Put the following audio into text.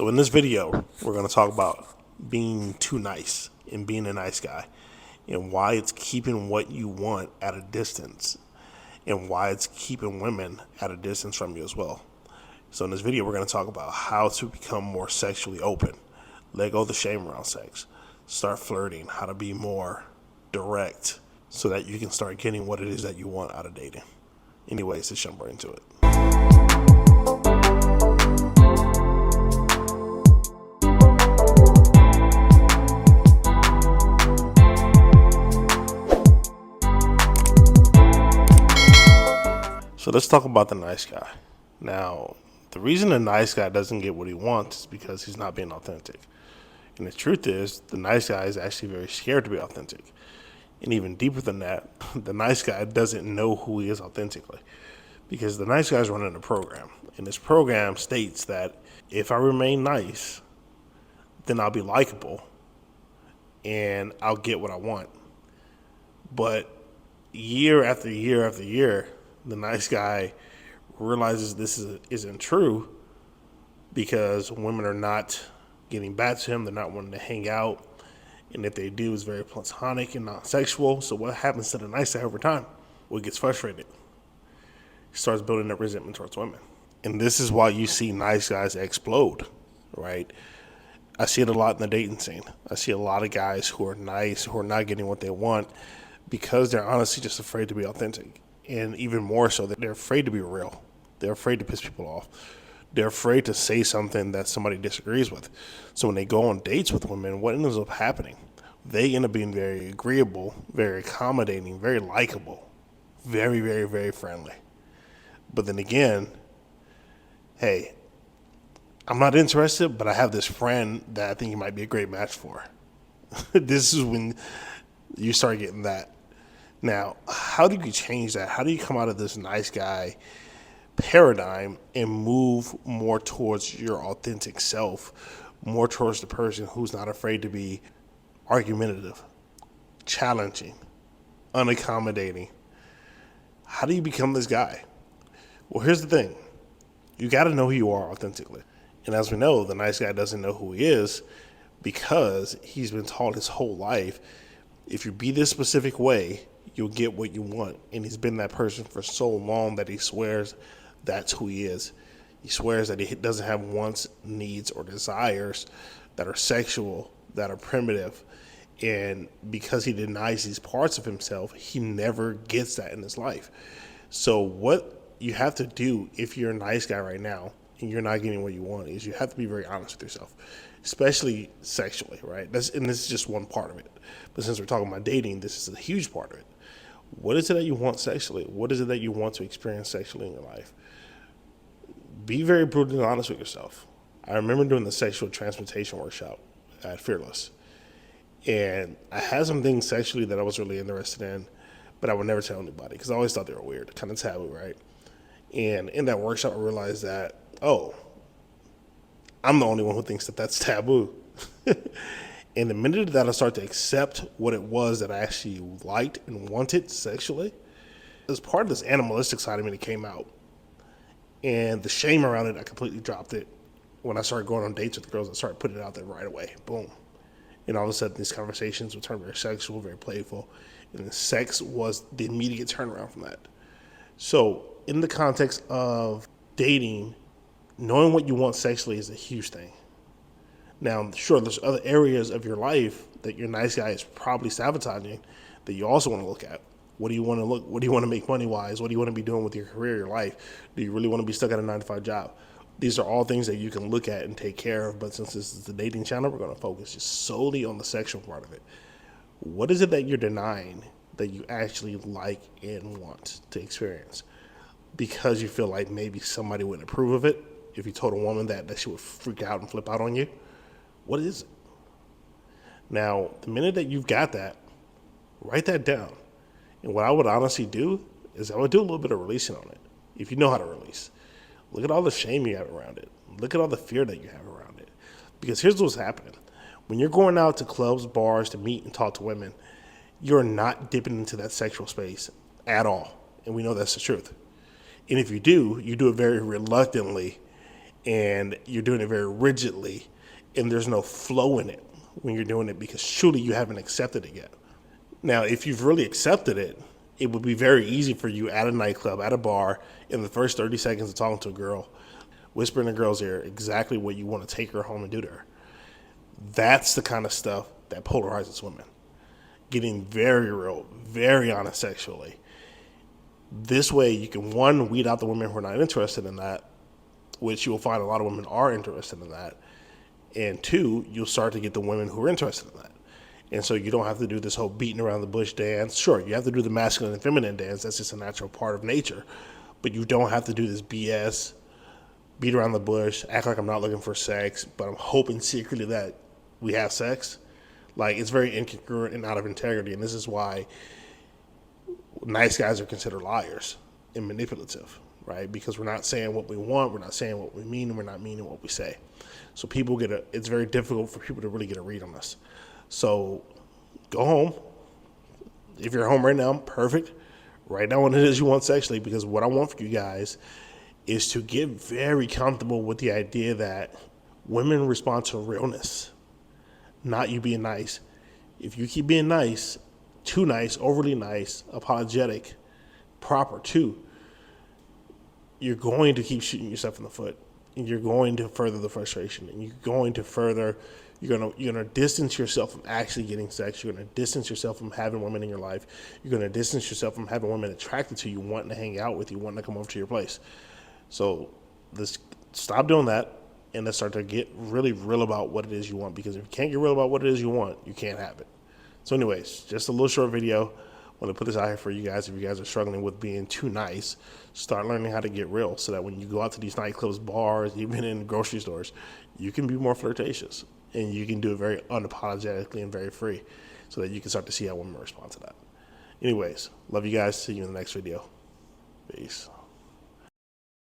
So in this video, we're going to talk about being too nice and being a nice guy and why it's keeping what you want at a distance and why it's keeping women at a distance from you as well. So in this video, we're going to talk about how to become more sexually open, let go of the shame around sex, start flirting, how to be more direct so that you can start getting what it is that you want out of dating. Anyways, let's jump right into it. So let's talk about the nice guy. Now, the reason the nice guy doesn't get what he wants is because he's not being authentic. And the truth is, the nice guy is actually very scared to be authentic. And even deeper than that, the nice guy doesn't know who he is authentically. Because the nice guy is running a program. And this program states that if I remain nice, then I'll be likable and I'll get what I want. But year after year after year, the nice guy realizes this isn't true because women are not getting back to him. They're not wanting to hang out. And if they do, it's very platonic and not sexual. So what happens to the nice guy over time? Well, he gets frustrated. He starts building up resentment towards women. And this is why you see nice guys explode, right? I see it a lot in the dating scene. I see a lot of guys who are nice, who are not getting what they want because they're honestly just afraid to be authentic. And even more so, they're afraid to be real. They're afraid to piss people off. They're afraid to say something that somebody disagrees with. So when they go on dates with women, what ends up happening? They end up being very agreeable, very accommodating, very likable, very, very, very friendly. But then again, hey, I'm not interested, but I have this friend that I think you might be a great match for. This is when you start getting that. Now, how do you change that? How do you come out of this nice guy paradigm and move more towards your authentic self, more towards the person who's not afraid to be argumentative, challenging, unaccommodating? How do you become this guy? Well, here's the thing. You got to know who you are authentically. And as we know, the nice guy doesn't know who he is because he's been taught his whole life, if you be this specific way, you'll get what you want. And he's been that person for so long that he swears that's who he is. He swears that he doesn't have wants, needs, or desires that are sexual, that are primitive. And because he denies these parts of himself, he never gets that in his life. So what you have to do if you're a nice guy right now and you're not getting what you want is you have to be very honest with yourself, especially sexually, right? And this is just one part of it. But since we're talking about dating, this is a huge part of it. What is it that you want sexually? What is it that you want to experience sexually in your life? Be very brutally honest with yourself. I remember doing the sexual transmutation workshop at Fearless. And I had some things sexually that I was really interested in, but I would never tell anybody because I always thought they were weird, kind of taboo, right? And in that workshop, I realized that, I'm the only one who thinks that that's taboo. And the minute that I started to accept what it was that I actually liked and wanted sexually, as part of this animalistic side of me that came out. And the shame around it, I completely dropped it. When I started going on dates with girls, I started putting it out there right away. Boom. And all of a sudden, these conversations would turn very sexual, very playful. And the sex was the immediate turnaround from that. So in the context of dating, knowing what you want sexually is a huge thing. Now, sure, there's other areas of your life that your nice guy is probably sabotaging that you also want to look at. What do you want to look? What do you want to make money-wise? What do you want to be doing with your career, your life? Do you really want to be stuck at a 9-to-5 job? These are all things that you can look at and take care of. But since this is the dating channel, we're going to focus just solely on the sexual part of it. What is it that you're denying that you actually like and want to experience? Because you feel like maybe somebody wouldn't approve of it. If you told a woman that she would freak out and flip out on you. What is it? Now, the minute that you've got that, write that down. And what I would honestly do is I would do a little bit of releasing on it. If you know how to release. Look at all the shame you have around it. Look at all the fear that you have around it. Because here's what's happening. When you're going out to clubs, bars to meet and talk to women, you're not dipping into that sexual space at all. And we know that's the truth. And if you do it very reluctantly and you're doing it very rigidly, and there's no flow in it when you're doing it because truly you haven't accepted it yet. Now, if you've really accepted it, it would be very easy for you at a nightclub, at a bar, in the first 30 seconds of talking to a girl, whisper in a girl's ear exactly what you want to take her home and do to her. That's the kind of stuff that polarizes women. Getting very real, very honest sexually. This way, you can, one, weed out the women who are not interested in that, which you will find a lot of women are interested in that. And two, you'll start to get the women who are interested in that. And so you don't have to do this whole beating around the bush dance. Sure, you have to do the masculine and feminine dance. That's just a natural part of nature. But you don't have to do this BS, beat around the bush, act like I'm not looking for sex, but I'm hoping secretly that we have sex. Like, it's very incongruent and out of integrity. And this is why nice guys are considered liars and manipulative, right? Because we're not saying what we want, we're not saying what we mean, and we're not meaning what we say. So it's very difficult for people to really get a read on us. So go home. If you're home right now, perfect. Write down what it is you want sexually, because what I want for you guys is to get very comfortable with the idea that women respond to realness, not you being nice. If you keep being nice, too nice, overly nice, apologetic, proper too, you're going to keep shooting yourself in the foot. And you're going to further the frustration, and you're gonna distance yourself from actually getting sex. You're gonna distance yourself from having women in your life. You're gonna distance yourself from having women attracted to you, wanting to hang out with you, wanting to come over to your place. So let's stop doing that, and let's start to get really real about what it is you want. Because if you can't get real about what it is you want, you can't have it. So anyways, just a little short video. I want to put this out here for you guys. If you guys are struggling with being too nice, start learning how to get real, so that when you go out to these nightclubs, bars, even in grocery stores, you can be more flirtatious, and you can do it very unapologetically and very free, so that you can start to see how women respond to that. Anyways, love you guys. See you in the next video. Peace.